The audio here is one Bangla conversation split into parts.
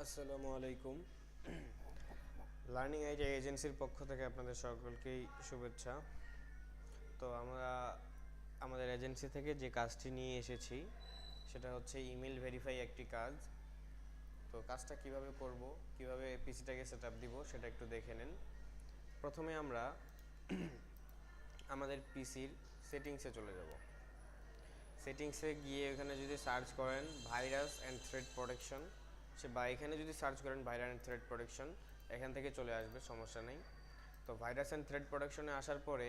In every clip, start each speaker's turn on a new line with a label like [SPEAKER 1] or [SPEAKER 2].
[SPEAKER 1] আসসালামু আলাইকুম। লার্নিং আইডিয়া এজেন্সির পক্ষ থেকে আপনাদের সকলকেই শুভেচ্ছা। তো আমরা আমাদের এজেন্সি থেকে যে কাজটি নিয়ে এসেছি সেটা হচ্ছে ইমেল ভেরিফাই একটি কাজ। তো কাজটা কিভাবে করব, কিভাবে পিসিটাকে সেট আপ দিব সেটা একটু দেখে নেন। প্রথমে আমরা আমাদের পিসির সেটিংসে চলে যাব। সেটিংসে গিয়ে এখানে যদি সার্চ করেন ভাইরাস অ্যান্ড থ্রেড প্রোটেকশন, বা এখানে যদি সার্চ করেন ভাইরাস অ্যান্ড থ্রেড প্রোটেকশন, এখান থেকে চলে আসবে, সমস্যা নেই। তো ভাইরাস অ্যান্ড থ্রেড প্রোটেকশনে আসার পরে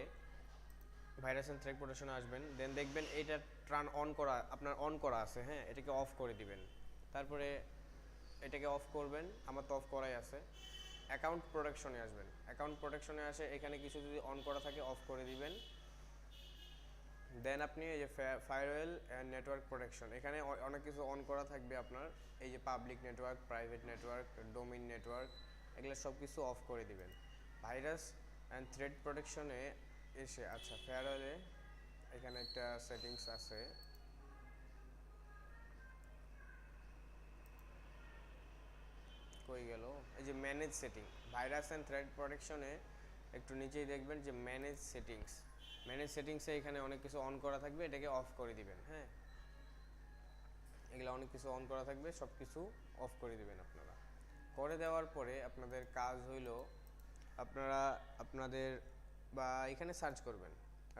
[SPEAKER 1] ভাইরাস অ্যান্ড থ্রেড প্রোটেকশনে আসবেন, দেন দেখবেন এইটা টার্ন অন করা, আপনার অন করা আছে, হ্যাঁ, এটাকে অফ করে দিবেন। তারপরে এটাকে অফ করবেন, আমার তো অফ করাই আছে। অ্যাকাউন্ট প্রোটেকশনে আসবেন, অ্যাকাউন্ট প্রোটেকশনে আসে এখানে কিছু যদি অন করা থাকে অফ করে দিবেন। দেন আপনি এই যে ফায়ারওয়েল অ্যান্ড নেটওয়ার্ক প্রোটেকশন, এখানে অনেক কিছু অন করা থাকবে আপনার। এই যে public network, private network, domain network, এগুলো সব কিছু অফ করে দিবেন। ভাইরাস অ্যান্ড থ্রেড প্রোটেকশনে এসে, আচ্ছা, ফায়ারওয়েলে এখানে একটা সেটিংস আছে, কই গেল, এই যে manage setting. Virus and threat প্রোটেকশনে একটু নিচেই দেখবেন যে ম্যানেজ সেটিংস। ম্যানেজ সেটিংসে এখানে অনেক কিছু অন করা থাকবে, এটাকে অফ করে দিবেন। হ্যাঁ, এগুলো অনেক কিছু অন করা থাকবে, সব কিছু অফ করে দিবেন আপনারা। করে দেওয়ার পরে আপনাদের কাজ হইল, আপনারা আপনাদের বা এখানে সার্চ করবেন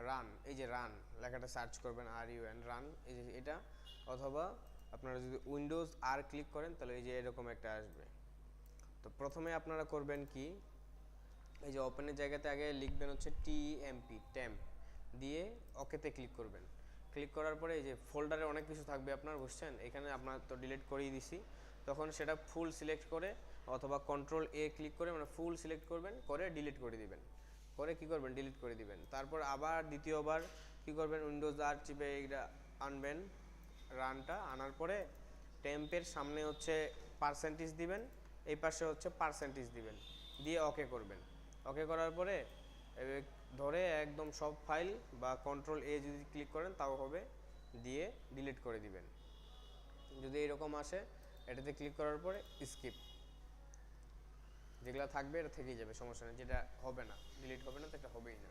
[SPEAKER 1] রান, এই যে রান লেখাটা সার্চ করবেন, RUN, রান, এই যে এটা। অথবা আপনারা যদি উইন্ডোজ আর ক্লিক করেন তাহলে এই যে এরকম একটা আসবে। তো প্রথমে আপনারা করবেন কি, এই যে ওপেনের জায়গাতে আগে লিখবেন হচ্ছে TMP, ট্যাম্প দিয়ে ওকেতে ক্লিক করবেন। ক্লিক করার পরে এই যে ফোল্ডারে অনেক কিছু থাকবে আপনার, বুঝছেন, এখানে আপনার তো ডিলিট করেই দিছি, তখন সেটা ফুল সিলেক্ট করে অথবা কন্ট্রোল ক্লিক করে মানে ফুল সিলেক্ট করবেন, করে ডিলিট করে দিবেন। করে কি করবেন, ডিলিট করে দিবেন। তারপর আবার দ্বিতীয়বার কি করবেন, উইন্ডোজ আর চিপে এইটা আনবেন, রানটা আনার পরে টেম্পের সামনে হচ্ছে পার্সেন্টেজ দিবেন, এই পাশে হচ্ছে পার্সেন্টেজ দিবেন, দিয়ে ওকে করবেন। ওকে করার পরে ধরে একদম সব ফাইল বা কন্ট্রোল যদি ক্লিক করেন তাও হবে, দিয়ে ডিলিট করে দিবেন। যদি এরকম আসে, এটাতে ক্লিক করার পরে স্কিপ, যেগুলো থাকবে এটা থেকেই যাবে, সমস্যা নেই। যেটা হবে না, ডিলিট হবে না, তো এটা হবেই না।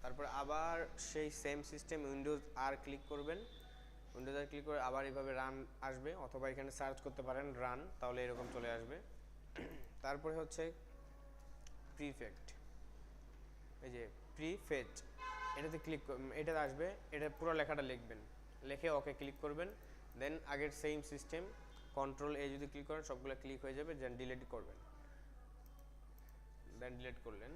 [SPEAKER 1] তারপরে আবার সেই সেম সিস্টেম উইন্ডোজ আর ক্লিক করবেন, উইন্ডোজ আর ক্লিক করে আবার এইভাবে রান আসবে, অথবা এখানে সার্চ করতে পারেন রান, তাহলে এরকম চলে আসবে। তারপরে হচ্ছে প্রিফেক্ট, এই যে প্রিফেচ, এটাতে ক্লিক, এটাতে আসবে, এটা পুরো লেখাটা লিখবেন, লিখে ওকে ক্লিক করবেন। দেন আগের সেম সিস্টেম কন্ট্রোল যদি ক্লিক করেন সবগুলো ক্লিক হয়ে যাবে, দেন ডিলিট করবেন। দেন ডিলিট করলেন,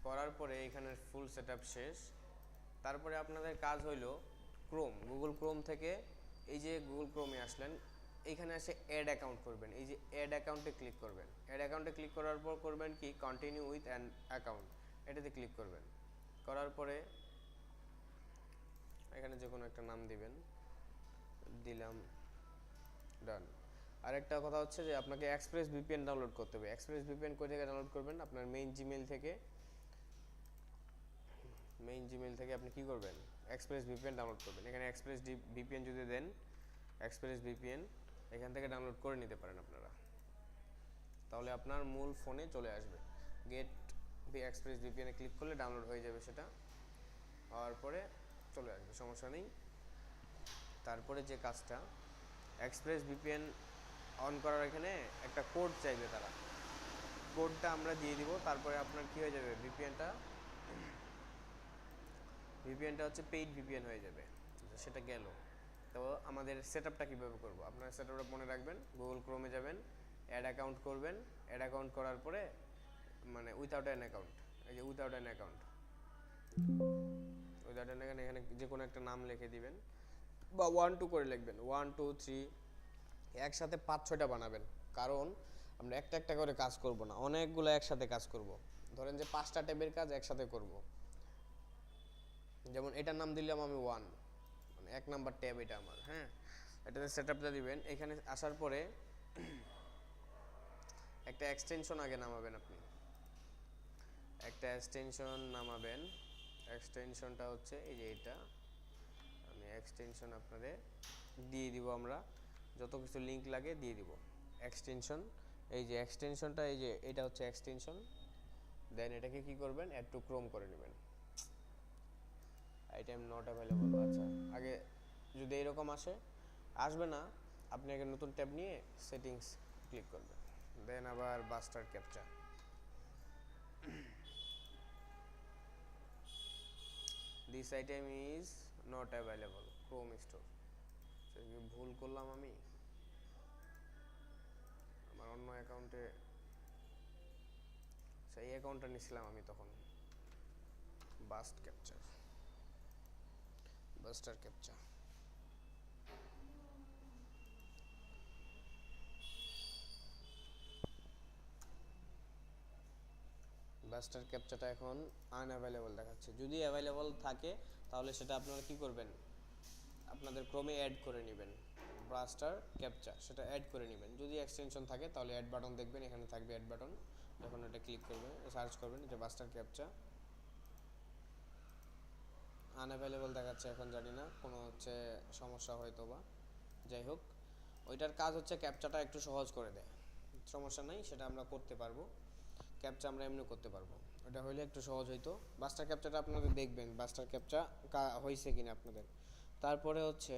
[SPEAKER 1] করার পরে এখানে ফুল সেটআপ শেষ। তারপরে আপনাদের কাজ হইল গুগল ক্রোম থেকে, এই যে গুগল ক্রোমে আসলেন, এইখানে এসে অ্যাড অ্যাকাউন্ট করবেন, এই যে অ্যাড অ্যাকাউন্টে ক্লিক করবেন। অ্যাড অ্যাকাউন্টে ক্লিক করার পর করবেন কি, কন্টিনিউ উইথ অ্যান অ্যাকাউন্ট, এটাতে ক্লিক করবেন। করার পরে এখানে যে কোনো একটা নাম দিবেন, দিলাম, ডান। আরেকটা কথা হচ্ছে যে আপনাকে এক্সপ্রেস ভিপিএন ডাউনলোড করতে হবে। এক্সপ্রেস ভিপিএন কোথা থেকে ডাউনলোড করবেন, আপনার মেইন জিমেইল থেকে। মেইন জিমেইল থেকে আপনি কি করবেন, এক্সপ্রেস ভিপিএন ডাউনলোড করবেন। এখানে এক্সপ্রেস ভিপিএন যদি দেন, এক্সপ্রেস ভিপিএন এখান থেকে ডাউনলোড করে নিতে পারেন আপনারা, তাহলে আপনার মূল ফোনে চলে আসবে। গেট এক্সপ্রেস ভিপিএনে ক্লিক করলে ডাউনলোড হয়ে যাবে, সেটা হওয়ার পরে চলে আসবে, সমস্যা নেই। তারপরে যে কাজটা, এক্সপ্রেস ভিপিএন অন করার এখানে একটা কোড চাইবে তারা, কোডটা আমরা দিয়ে দিব। তারপরে আপনার কি হয়ে যাবে, ভিপিএনটা হচ্ছে পেইড ভিপিএন হয়ে যাবে, সেটা গেল। তো আমাদের সেটআপটা কীভাবে করব, আপনার সেটআপটা মনে রাখবেন, গুগল ক্রোমে যাবেন, অ্যাড অ্যাকাউন্ট করবেন। অ্যাড অ্যাকাউন্ট করার পরে মানে উইথাউট অ্যান অ্যাকাউন্ট, এই যে উইথাউট অ্যান অ্যাকাউন্ট, এখানে যে কোনো একটা নাম লিখে দিবেন, বা 1 2 করে লিখবেন, 1 2 3, একসাথে 5 6টা বানাবেন, কারণ আমরা একটা একটা করে কাজ করব না, অনেকগুলো একসাথে কাজ করব। ধরেন যে 5টা ট্যাবের কাজ একসাথে করব, যেমন এটার নাম দিলাম আমি 1, মানে 1 নাম্বার ট্যাব এটা আমার। হ্যাঁ, এটাতে সেটআপটা দিবেন। এখানে আসার পরে একটা এক্সটেনশন আগে নামাবেন, আপনি একটা এক্সটেনশন নামাবেন। এক্সটেনশনটা হচ্ছে এই যে এটা, আমি এক্সটেনশন আপনাদের দিয়ে দিব আমরা। যত কিছু লিঙ্ক লাগে দিয়ে দিব। এক্সটেনশন, এই যে এক্সটেনশনটা, এই যে এটা হচ্ছে এক্সটেনশন। দেন এটাকে কি করবেন, অ্যাড টু ক্রোম করে নেবেন। Item not available. আচ্ছা, আগে যদি এরকম আসবে না, আপনি আগে নতুন ট্যাব নিয়ে সেটিংস ক্লিক করবেন, দেন আবার buster captcha. This item is not available Chrome store. ভুল করলাম আমি, আমার অন্য অ্যাকাউন্টে, সেই অ্যাকাউন্টটা নিয়েছিলাম আমি তখন। Buster captcha. বাস্টার ক্যাপচাটা এখন আনঅ্যাভেলেবল দেখাচ্ছে। যদি অ্যাভেলেবল থাকে তাহলে সেটা আপনারা কি করবেন, আপনাদের ক্রমে অ্যাড করে নেবেন। বাস্টার ক্যাপচা সেটা অ্যাড করে নেবেন। যদি এক্সটেনশন থাকে তাহলে অ্যাড বাটন দেখবেন, এখানে থাকবে অ্যাড বাটন। যখন এটা ক্লিক করবেন, সার্চ করবেন যে বাস্টার ক্যাপচা, আনঅ্যাভেলেবল দেখাচ্ছে এখন, জানি না কোনো হচ্ছে সমস্যা হয়তো বা। যাই হোক, ওইটার কাজ হচ্ছে ক্যাপচাটা একটু সহজ করে দেয়। সমস্যা নাই, সেটা আমরা করতে পারবো। ক্যাপচা আমরা এমনি করতে পারবো, এটা হইলে একটু সহজ হইতো। বাস্টার ক্যাপচাটা আপনাদের দেখবেন, বাস্টার ক্যাপচা হয়েছে কিনা আপনাদের। তারপরে হচ্ছে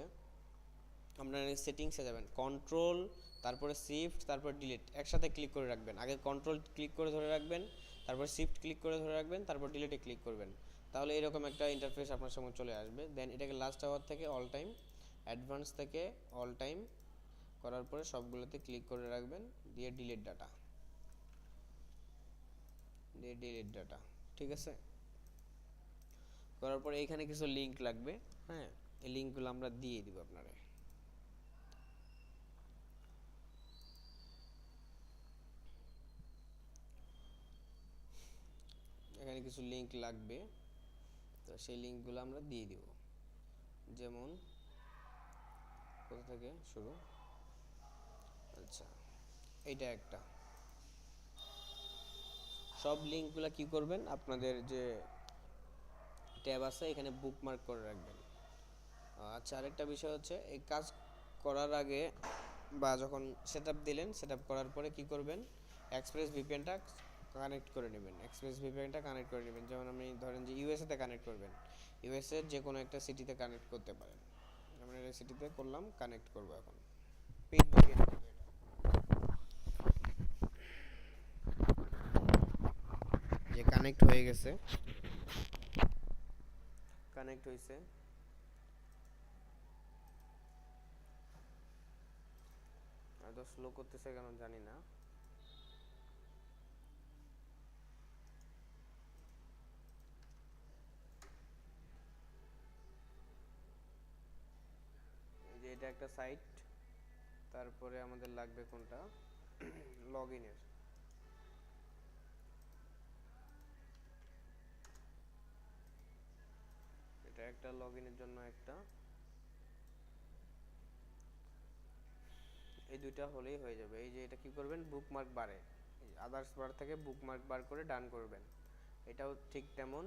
[SPEAKER 1] আপনারা সেটিংসে যাবেন, কন্ট্রোল, তারপরে শিফট, তারপরে ডিলিট একসাথে ক্লিক করে রাখবেন। আগে কন্ট্রোল ক্লিক করে ধরে রাখবেন, তারপর শিফট ক্লিক করে ধরে রাখবেন, তারপর ডিলিটে ক্লিক করবেন। তাহলে এরকম একটা ইন্টারফেস আপনার সামনে চলে আসবে। দেন এটাকে লাস্ট আওয়ার থেকে অল টাইম, অ্যাডভান্স থেকে অল টাইম করার পরে সবগুলোতে ক্লিক করে রাখবেন, দিয়ে ডিলিট ডাটা, ঠিক আছে। করার পরে এইখানে কিছু লিঙ্ক লাগবে, হ্যাঁ, এই লিঙ্কগুলো আমরা দিয়ে দিব আপনারা। এখানে কিছু লিঙ্ক লাগবে, তো সেই লিঙ্কগুলো আমরা দিয়ে দিব। যেমন কোথা থেকে শুরু, আচ্ছা এইটা একটা। সব লিঙ্কগুলো কি করবেন, আপনাদের যে ট্যাব আছে এখানে বুকমার্ক করে রাখবেন। আচ্ছা, আরেকটা বিষয় হচ্ছে, এই কাজ করার আগে বা যখন সেটআপ দিলেন, সেটআপ করার পরে কি করবেন, এক্সপ্রেস ভিপিএনটা কানেক্ট করে নেবেন। যেমন আপনি ধরেন যে ইউএসএতে কানেক্ট করবেন, ইউএসএ যে কোনো একটা সিটিতে কানেক্ট করতে পারেন। আমরা এই সিটিতে করলাম, কানেক্ট করব এখন। পেজ ভিপিএন যে কানেক্ট হয়ে গেছে, কানেক্ট হয়েছে। এত স্লো করতেছে কেন জানি না। যে এটা একটা সাইট, তারপরে আমাদের লাগবে কোনটা, লগইনের। এটা একটা লগইনের জন্য একটা, এই দুইটা হলেই হয়ে যাবে। এই যে এটা কি করবেন, বুকমার্ক বারে, আদার্স বার থেকে বুকমার্ক বার করে ডান করবেন। এটাও ঠিক তেমন,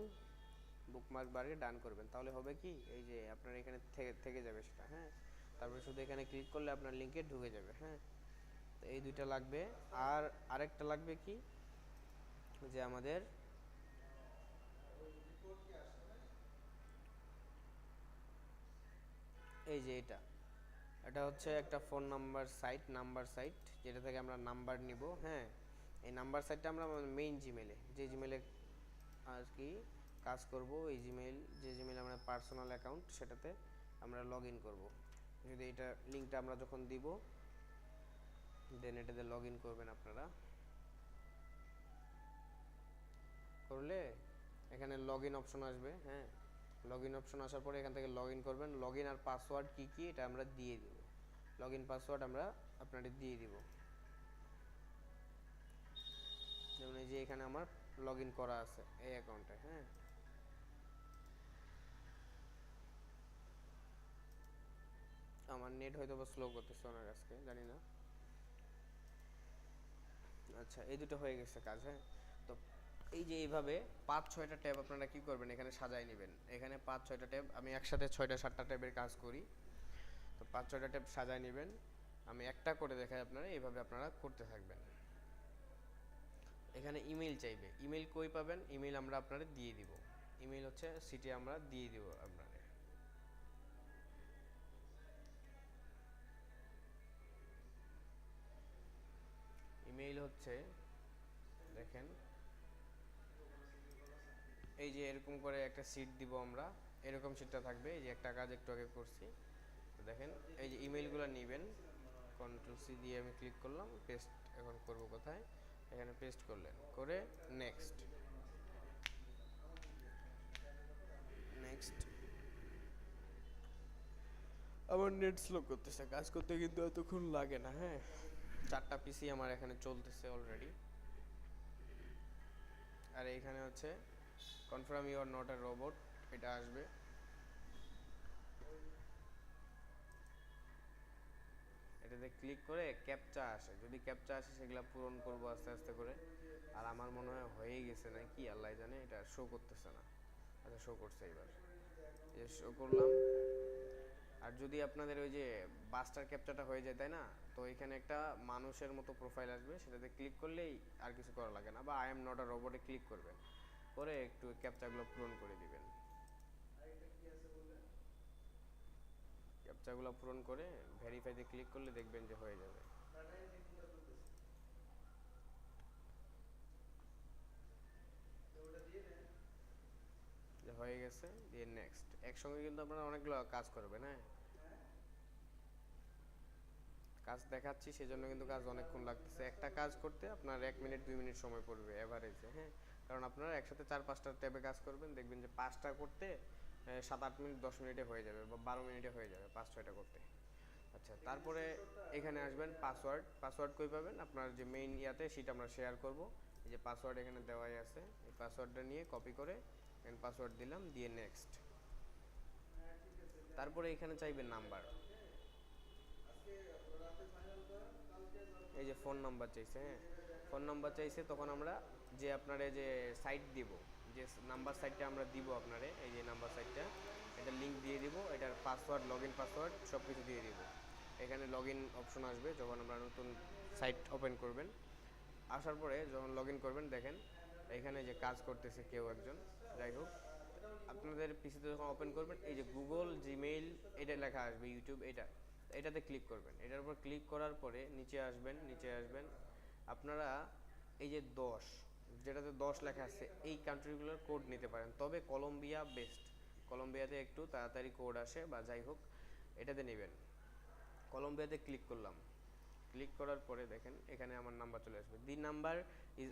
[SPEAKER 1] বুকমার্ক বারে ডান করবেন। তাহলে হবে কি, এই যে আপনার এখানে থেকে যাবে সেটা, হ্যাঁ। তারপরে শুধু এখানে ক্লিক করলে আপনার লিঙ্কে ঢুকে যাবে, হ্যাঁ। তো এই দুইটা লাগবে। আর আরেকটা লাগবে কি, যে আমাদের এই যে এটা হচ্ছে একটা ফোন নাম্বার সাইট, যেটা থেকে আমরা নাম্বার নিব, হ্যাঁ। এই নাম্বার সাইটটা আমরা মেইন জিমেলে, যে জিমেলে আর কি কাজ করব, এই জিমেল, যে জিমেল আমরা পার্সোনাল অ্যাকাউন্ট, সেটাতে আমরা লগ ইন করবো। যদি এটা লিঙ্কটা আমরা যখন দিব, দেন এটাতে লগ ইন করবেন আপনারা। করলে এখানে লগ ইন অপশন আসবে, হ্যাঁ। লগ ইন অপশন আসার পরে এখান থেকে লগ ইন করবেন। লগ ইন আর পাসওয়ার্ড কী কী এটা আমরা দিয়ে দিব। লগ ইন পাসওয়ার্ড আমরা আপনাদের দিয়ে দিব। যেমন এই যে এখানে আমার লগ ইন করা আছে এই অ্যাকাউন্টে, হ্যাঁ। আমার নেট হয়তো বা স্লো করতেছে ওনার আজকে, জানি না। আচ্ছা, এই দুটো হয়ে গেছে কাজ, হ্যাঁ। তো এই যে এইভাবে 5-6টা ট্যাব আপনারা কি করবেন, এখানে সাজায় নেবেন। এখানে 5-6টা ট্যাব, আমি একসাথে 6টা-7টা ট্যাবের কাজ করি। তো 5-6টা ট্যাব সাজায় নেবেন। আমি একটা করে দেখাই আপনারা, এইভাবে আপনারা করতে থাকবেন। এখানে ইমেল চাইবে, ইমেল কই পাবেন? ইমেল আমরা আপনাদের দিয়ে দিব। ইমেল হচ্ছে সিটি আমরা দিয়ে দিব আপনাদের। ইমেইল হচ্ছে দেখেন এই যে এরকম করে একটা সিট দিব আমরা, এরকম সিটটা থাকবে। এই যে একটা কাজ একটু আগে করছি, দেখেন এই যে ইমেলগুলো নেবেন, কন্ট্রোল সি দিয়ে আমি ক্লিক করলাম, পেস্ট এখন করব কোথায়, এখানে পেস্ট করলেন, করে নেক্সট নেক্সট। আমার নেট স্লো করতেছে, কাজ করতে কিন্তু এতক্ষণ লাগে না। হ্যাঁ, 4টা পিসি আমার এখানে চলতেছে অলরেডি। আর এখানে হচ্ছে confirm you are not a robot, এটা আসবে। এটাতে ক্লিক করে ক্যাপচা আসে, যদি ক্যাপচা আসে সেগুলো পূরণ করব আস্তে আস্তে করে। আর আমার মনে হয় হয়েই গেছে না কি আল্লাহ জানে, এটা শো করতেছে না। আচ্ছা শো করছে, এবার এই শো করলাম। আর যদি আপনাদের ওই যে বাস্টার ক্যাপচাটা হয়ে যায় তাই না, তো এখানে একটা মানুষের মতো প্রোফাইল আসবে, সেটাতে ক্লিক করলেই আর কিছু করা লাগে না। বা আই এম নট আ রোবটে ক্লিক করবেন, করে একটু ক্যাপচাগুলো পূরণ করে দিবেন। ক্যাপচাগুলো পূরণ করে ভেরিফাইতে ক্লিক করলে দেখবেন যে হয়ে যাবে। হয়ে গেছে, দিয়ে নেক্সট। একসঙ্গে কিন্তু আপনারা অনেকগুলো কাজ করবেন। হ্যাঁ, কাজ দেখাচ্ছি সেজন্য কিন্তু কাজ অনেকক্ষণ লাগতেছে। একটা কাজ করতে আপনার 1 মিনিট 2 মিনিট সময় পড়বে এভারেজে। হ্যাঁ, কারণ আপনারা একসাথে 4-5টা ট্যাবে কাজ করবেন, দেখবেন যে 5টা করতে 7-8 মিনিট 10 মিনিটে হয়ে যাবে, বা 12 মিনিটে হয়ে যাবে 5-6টা করতে। আচ্ছা, তারপরে এখানে আসবেন পাসওয়ার্ড। পাসওয়ার্ড কই পাবেন? আপনার যে মেইন ইয়াতে সেটা আমরা শেয়ার করব। এই যে পাসওয়ার্ড এখানে দেওয়াই আছে, এই পাসওয়ার্ডটা নিয়ে কপি করে এখানে পাসওয়ার্ড দিলাম, দিয়ে নেক্সট। তারপরে এখানে চাইবেন নাম্বার, এই যে ফোন নাম্বার চাইছে। হ্যাঁ, ফোন নাম্বার চাইছে, তখন আমরা যে আপনারে যে সাইট দিব, যে নাম্বার সাইটটা আমরা দিব আপনারে, এই যে নাম্বার সাইটটা, এটা লিঙ্ক দিয়ে দিব, এটার পাসওয়ার্ড, লগ ইন পাসওয়ার্ড সব কিছু দিয়ে দিব। এখানে লগ ইন অপশন আসবে যখন আমরা নতুন সাইট ওপেন করবেন। আসার পরে যখন লগ ইন করবেন, দেখেন এখানে যে কাজ করতেছে কেউ একজন, যাই হোক আপনাদের পিসিতে যখন ওপেন করবেন, এই যে গুগল, জিমেইল এটা লেখা আসবে, ইউটিউব এটাতে ক্লিক করবেন। এটার উপর ক্লিক করার পরে নিচে আসবেন, নিচে আসবেন আপনারা এই যে 10, যেটাতে 10 লেখা আছে, এই কান্ট্রিগুলোর কোড নিতে পারেন, তবে কলম্বিয়া বেস্ট। কলম্বিয়াতে একটু তাড়াতাড়ি কোড আসে, বা যাই হোক এটাতে নেবেন। কলম্বিয়াতে ক্লিক করলাম, ক্লিক করার পরে দেখেন এখানে আমার নাম্বার চলে আসবে, দি নাম্বার ইজ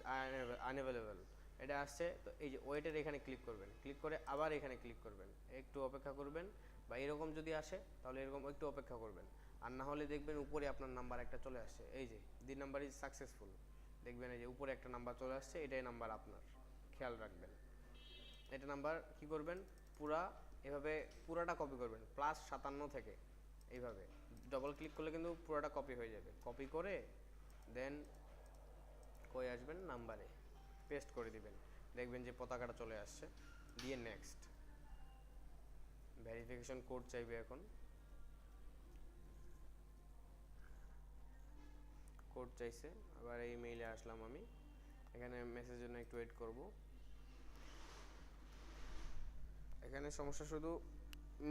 [SPEAKER 1] আনঅ্যাভেলেবল, এটা আসছে। তো এই যে ওয়েটের এখানে ক্লিক করবেন, ক্লিক করে আবার এখানে ক্লিক করবেন, একটু অপেক্ষা করবেন, বা এরকম যদি আসে তাহলে এরকম একটু অপেক্ষা করবেন। আর না হলে দেখবেন উপরে আপনার নাম্বার একটা চলে আসছে, এই যে দি নাম্বার ইজ সাকসেসফুল, দেখবেন এই যে উপরে একটা নাম্বার চলে আসছে, এটাই নাম্বার আপনার, খেয়াল রাখবেন। এটা নাম্বার কি করবেন, পুরা এভাবে পুরাটা কপি করবেন, +57 থেকে এইভাবে ডবল ক্লিক করলে কিন্তু পুরোটা কপি হয়ে যাবে। কপি করে দেন কই আসবেন, নাম্বারে পেস্ট করে দিবেন, দেখবেন যে পতাকাটা চলে আসছে, দিয়ে নেক্সট। ভেরিফিকেশন কোড চাইবে, এখন কোড চাইছে, আবার এই মেইলে আসলাম আমি, এখানে মেসেজের জন্য একটু ওয়েট করব। এখানে সমস্যা শুধু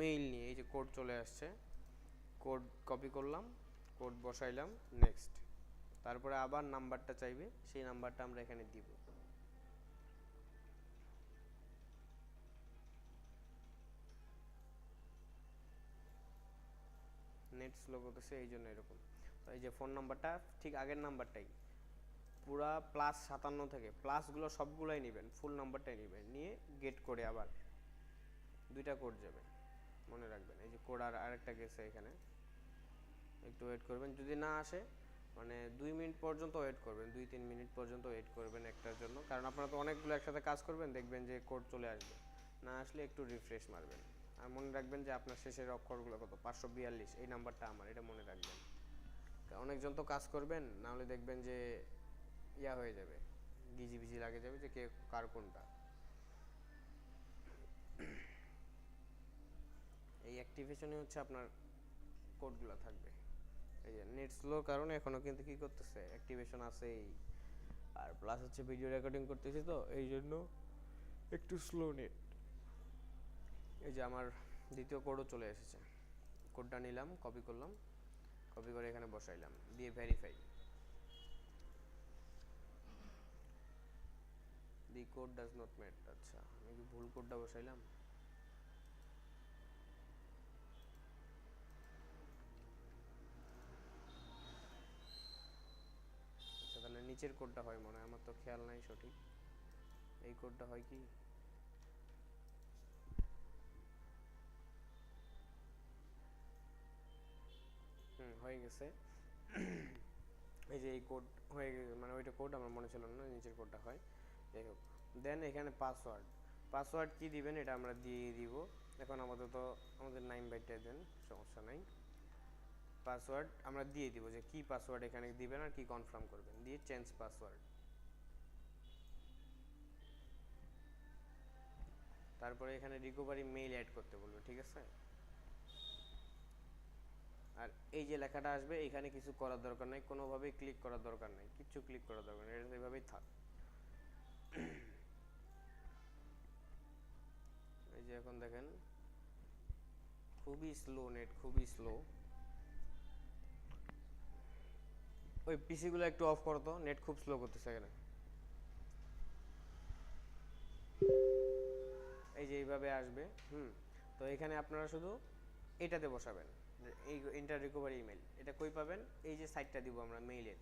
[SPEAKER 1] মেইল নিয়ে, এই যে কোড চলে আসছে, কোড কপি করলাম, কোড বসাইলাম, নেক্সট। তারপরে আবার নাম্বারটা চাইবে, সেই নাম্বারটা আমরা এখানে দিব। নেট স্লো করতেছে এই জন্য এরকম। তো এই যে ফোন নাম্বারটা ঠিক আগের নাম্বারটাই, পুরা +57 থেকে, প্লাসগুলো সবগুলোই নেবেন, ফুল নাম্বারটাই নেবেন, নিয়ে গেট করে আবার 2টা কোড যাবে, মনে রাখবেন। এই যে কোড আর আরেকটা গেছে এখানে, একটু ওয়েট করবেন, যদি না আসে মানে 2 মিনিট পর্যন্ত ওয়েট করবেন, 2-3 মিনিট পর্যন্ত ওয়েট করবেন একটার জন্য, কারণ আপনারা তো অনেকগুলো একসাথে কাজ করবেন, দেখবেন যে কোড চলে আসবে। না আসলে একটু রিফ্রেশ মারবেন। আর মনে রাখবেন যে আপনার শেষের অক্ষরগুলো কত, 542, এই নাম্বারটা আমার, এটা মনে রাখবেন। অনেকজন তো কাজ করবেন, না হলে দেখবেন যে ইয়া হয়ে যাবে, গিজি বিজি লাগে যাবে যে কে কার কোনটা। এই অ্যাক্টিভেশনে হচ্ছে আপনার কোডগুলো থাকবে। এই যে নেট স্লোর কারণে এখনো কিন্তু কি করতেছে, অ্যাক্টিভেশন আছেই। আর প্লাস হচ্ছে ভিডিও রেকর্ডিং করতেছি তো এই জন্য একটু স্লো নেট। এই যে আমার দ্বিতীয় কোডও চলে এসেছে, কোডটা নিলাম, কপি করলাম, কপি করে এখানে বসাইলাম, দিয়ে verify. The code does not match. আচ্ছা আমি কি ভুল কোডটা বসাইলাম? আচ্ছা তাহলে নিচের কোডটা হয় মনে হয়, আমার তো খেয়াল নাই সঠিক। এই কোডটা হয় কি, হয়ে গেছে। এই যে এই কোড হয়ে গেছে, মানে ওইটা কোড আমার মনে ছিল না, নিচের কোডটা হয়। যাই হোক, দেন এখানে পাসওয়ার্ড, পাসওয়ার্ড কি দিবেন এটা আমরা দিয়ে দিব। এখন আপাতত আমাদের 9 বাইটটা দেন, সমস্যা নাই। পাসওয়ার্ড আমরা দিয়ে দিব, যে কি পাসওয়ার্ড এখানে দিবেন আর কি কনফার্ম করবেন, দিয়ে চেঞ্জ পাসওয়ার্ড। তারপরে এখানে রিকভারি মেইল অ্যাড করতে বলবো, ঠিক আছে। আর এই যে লেখাটা আসবে এখানে কিছু করার দরকার নাই, কোনোভাবেই ক্লিক করার দরকার নাই, কিচ্ছু ক্লিক করার দরকার নেই, এটা এইভাবেই থাক। এই যে এখন দেখেন খুবই স্লো নেট, খুবই স্লো। ওই পিসিগুলো একটু অফ করো তো, নেট খুব স্লো করতেছে এখানে। এই যে এইভাবে আসবে। তো এখানে আপনারা শুধু এটাতে বসাবেন, এই ইন্টার রিকভারি ইমেল। এটা কই পাবেন, এই যে সাইটটা দিব আমরা মেইলের,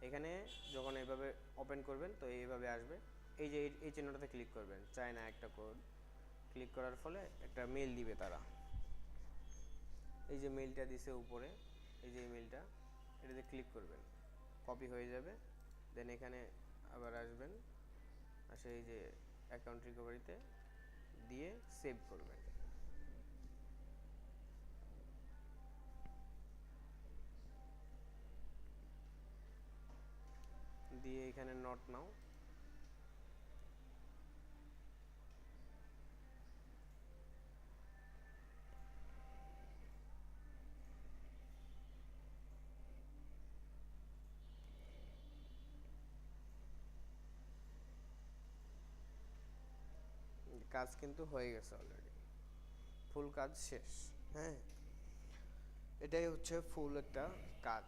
[SPEAKER 1] এখানে যখন এইভাবে ওপেন করবেন তো এইভাবে আসবে। এই যে এই চিহ্নটাতে ক্লিক করবেন, চায়না একটা কোড, ক্লিক করার ফলে একটা মেইল দিবে তারা। এই যে মেইলটা দিছে উপরে, এই যে ইমেলটা, এটাতে ক্লিক করবেন, কপি হয়ে যাবে। দেন এখানে আবার আসবেন, আসে এই যে অ্যাকাউন্ট রিকভারিতে দিয়ে সেভ করবেন। দিয়ে এখানে নট নাও, কাজ কিন্তু হয়ে গেছে অলরেডি, ফুল কাজ শেষ। হ্যাঁ, এটাই হচ্ছে ফুল একটা কাজ।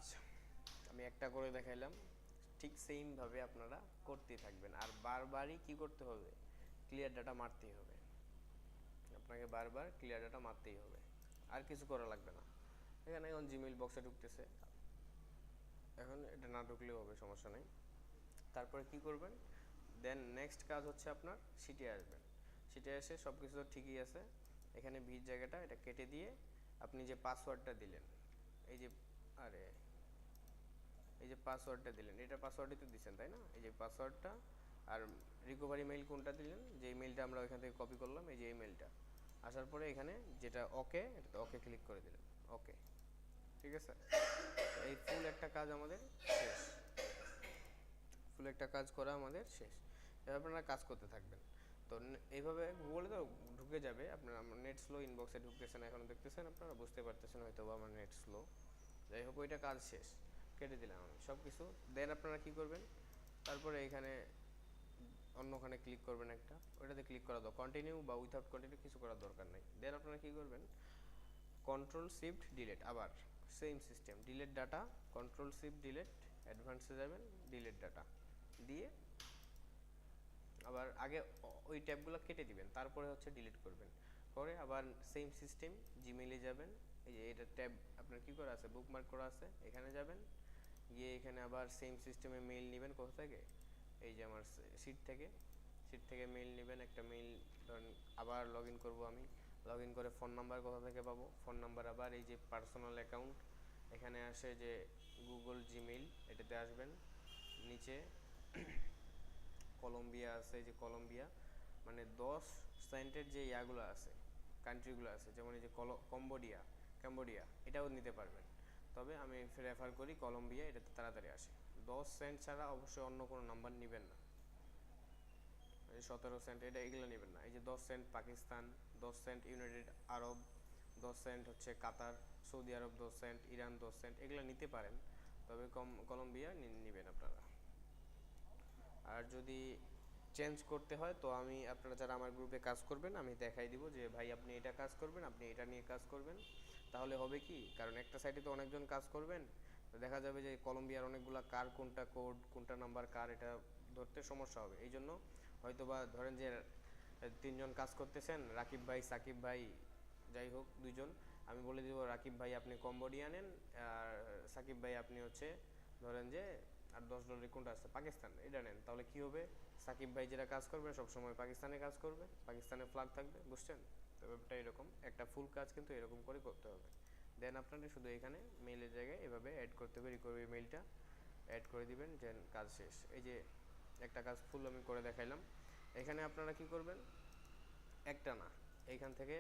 [SPEAKER 1] আমি একটা করে দেখাইলাম, ঠিক সেমভাবে আপনারা করতেই থাকবেন। আর বারবারই কি করতে হবে, ক্লিয়ার ডাটা মারতেই হবে, আপনাকে বারবার ক্লিয়ার ডাটা মারতেই হবে, আর কিছু করা লাগবে না। এখানে এখন জিমেইল বক্সে ঢুকতেছে, এখন এটা না ঢুকলেও হবে, সমস্যা নেই। তারপরে কি করবেন, দেন নেক্সট কাজ হচ্ছে আপনার সিটে আসবেন। সিটে এসে সব কিছু ঠিকই আছে, এখানে ভিড় জায়গাটা এটা কেটে দিয়ে আপনি যে পাসওয়ার্ডটা দিলেন, এই যে, আরে এই যে পাসওয়ার্ডটা দিলেন, এটা পাসওয়ার্ডই তো দিচ্ছেন তাই না, এই যে পাসওয়ার্ডটা আর রিকভারি মেইল কোনটা দিলেন, যে ইমেলটা আমরা ওইখান থেকে কপি করলাম, এই যে ইমেলটা আসার পরে এখানে যেটা ওকে, এটাতে ওকে ক্লিক করে দিলেন, ওকে, ঠিক আছে। এই ফুল একটা কাজ আমাদের শেষ, ফুল একটা কাজ করা আমাদের শেষ। এবার আপনারা কাজ করতে থাকবেন। তো এইভাবে গুগলে তো ঢুকে যাবে, আপনারা নেট স্লো, ইনবক্সে ঢুকতেছেন, এখন দেখতেছেন আপনারা বুঝতে পারতেছেন হয়তো বা আমার নেট স্লো। যাই হোক, ওইটা কাজ শেষ, কেটে দিলাম আমি সব কিছু। দেন আপনারা কি করবেন, তারপরে এখানে অন্যখানে ক্লিক করবেন একটা, ওইটাতে ক্লিক করা দাও, কন্টিনিউ বা উইথাউট কন্টিনিউ কিছু করার দরকার নেই। দেন আপনারা কি করবেন, কন্ট্রোল শিফট ডিলিট, আবার same system, delete data, control shift delete, অ্যাডভান্সে যাবেন, ডিলিট ডাটা দিয়ে আবার আগে ওই ট্যাবগুলো কেটে দিবেন, তারপরে হচ্ছে ডিলিট করবেন। করে আবার সেম সিস্টেম, জিমেইলে যাবেন, এই যে এটা ট্যাব আপনার কি করা আছে, বুকমার্ক করা আছে, এখানে যাবেন, গিয়ে এখানে আবার সেম সিস্টেমে মেইল নেবেন, কোথা থেকে, এই যে আমার সিট থেকে, সিট থেকে মেইল নেবেন, একটা মেইল ধরেন আবার লগ ইন করবো আমি, লগ ইন করে ফোন নাম্বার কোথা থেকে পাবো, ফোন নাম্বার আবার এই যে পার্সোনাল অ্যাকাউন্ট, এখানে আসে যে গুগল জিমেইল, এটাতে আসবেন, নিচে কলম্বিয়া আছে, যে কলম্বিয়া মানে 10 সেন্টের যে ইয়াগুলো আছে, কান্ট্রিগুলো আছে, যেমন এই যে কম্বোডিয়া, এটাও নিতে পারবেন। তবে আমি রেফার করি কলম্বিয়া, এটাতে তাড়াতাড়ি আসে। 10 সেন্ট ছাড়া অবশ্যই অন্য কোনো নাম্বার নেবেন না, এই 17 সেন্ট এটা এগুলো নেবেন না। এই যে 10 সেন্ট পাকিস্তান, 10 সেন্ট ইউনাইটেড আরব, 10 সেন্ট হচ্ছে কাতার, সৌদি আরব 10 সেন্ট, ইরান 10 সেন্ট, এগুলো নিতে পারেন, তবে কলম্বিয়া নেবেন আপনারা। আর যদি চেঞ্জ করতে হয় তো আমি, আপনারা যারা আমার গ্রুপে কাজ করবেন আমি দেখাই দিব যে ভাই আপনি এটা কাজ করবেন, আপনি এটা নিয়ে কাজ করবেন, তাহলে হবে কি, কারণ একটা সাইটে তো অনেকজন কাজ করবেন, তো দেখা যাবে যে কলম্বিয়ার অনেকগুলা কার, কোনটা কোড, কোনটা নাম্বার কার, এটা ধরতে সমস্যা হবে। এই জন্য হয়তো বা ধরেন যে তিনজন কাজ করতেছেন, রাকিব ভাই, সাকিব ভাই, যাই হোক দুইজন, আমি বলে দিব রাকিব ভাই আপনি কম্বোডিয়া নেন, আর সাকিব ভাই আপনি হচ্ছে ধরেন যে আর $10 কোনটা আছে পাকিস্তান, এটা নেন, তাহলে কি হবে, সাকিব ভাই যেটা কাজ করবে সবসময় পাকিস্তানে কাজ করবে, পাকিস্তানের ফ্ল্যাগ থাকবে, বুঝছেন? তো ব্যাপারটা এরকম, একটা ফুল কাজ কিন্তু এরকম করে করতে হবে। দেন আপনাদের শুধু এখানে মেইলের জায়গায় এভাবে অ্যাড করতে হবে, রিকভারি মেইলটা অ্যাড করে দিবেন, যে কাজ শেষ। এই যে একটা কাজ ফুল আমি করে দেখাইলাম। এখানে আপনারা কি করবেন, একটা না, এইখান থেকে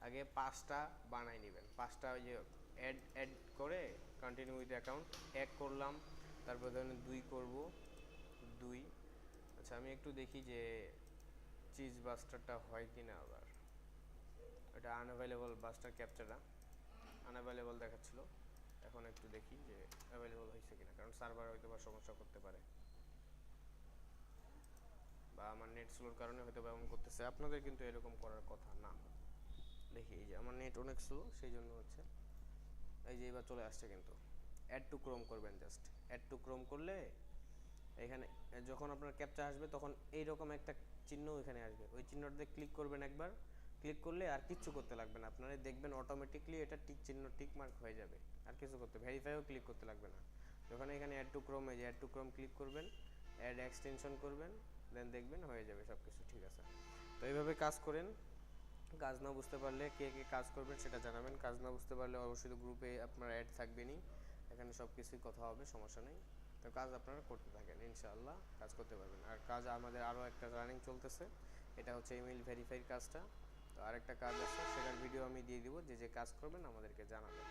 [SPEAKER 1] আগে 5টা বানাই নেবেন, 5টা ওই যে অ্যাড অ্যাড করে কন্টিনিউ উইথ অ্যাকাউন্ট এক করলাম, তারপর ধরেন 2 করব, 2, আচ্ছা আমি একটু দেখি যে চিজ বাস্টারটা হয় কি না, আবার এটা আনঅ্যাভেলেবল, বাস্টার ক্যাপচারটা আনঅ্যাভেলেবল দেখাচ্ছিল, এখন একটু দেখি যে অ্যাভেলেবল হয়েছে কিনা, কারণ সার্ভার হয়তো বা সমস্যা করতে পারে, বা আমার নেট স্লোর কারণে হয়তো বা এমন করতেছে, আপনাদের কিন্তু এরকম করার কথা না। দেখি এই যে আমার নেট অনেক স্লো, সেই জন্য হচ্ছে, এই যে এবার চলে আসছে কিন্তু, অ্যাড টু ক্রোম করবেন, জাস্ট অ্যাড টু ক্রোম করলে এখানে যখন আপনার ক্যাপচা আসবে তখন এইরকম একটা চিহ্ন এখানে আসবে, ওই চিহ্নটাতে ক্লিক করবেন একবার, ক্লিক করলে আর কিচ্ছু করতে লাগবে না, আপনারা দেখবেন অটোমেটিকলি এটা টিক চিহ্ন, টিক মার্ক হয়ে যাবে, আর কিছু করতে, ভেরিফাইও ক্লিক করতে লাগবে না। যখন এখানে অ্যাড টু ক্রোম, এই যে অ্যাড টু ক্রোম ক্লিক করবেন, অ্যাড এক্সটেনশন করবেন, দেন দেখবেন হয়ে যাবে সব কিছু ঠিক আছে। তো এইভাবে কাজ করেন। কাজ না বুঝতে পারলে কে কে কাজ করবেন সেটা জানাবেন, কাজ না বুঝতে পারলে অবশ্যই গ্রুপে আপনার অ্যাড থাকবেনই, এখানে সব কিছুই কথা হবে, সমস্যা নেই। তো কাজ আপনারা করতে থাকেন, ইনশাআল্লাহ কাজ করতে পারবেন। আর কাজ আমাদের আরও একটা রানিং চলতেছে, এটা হচ্ছে ইমেল ভেরিফাইড কাজটা, তো আরেকটা কাজ আছে সেটার ভিডিও আমি দিয়ে দিব, যে যে কাজ করবেন আমাদেরকে জানাবেন।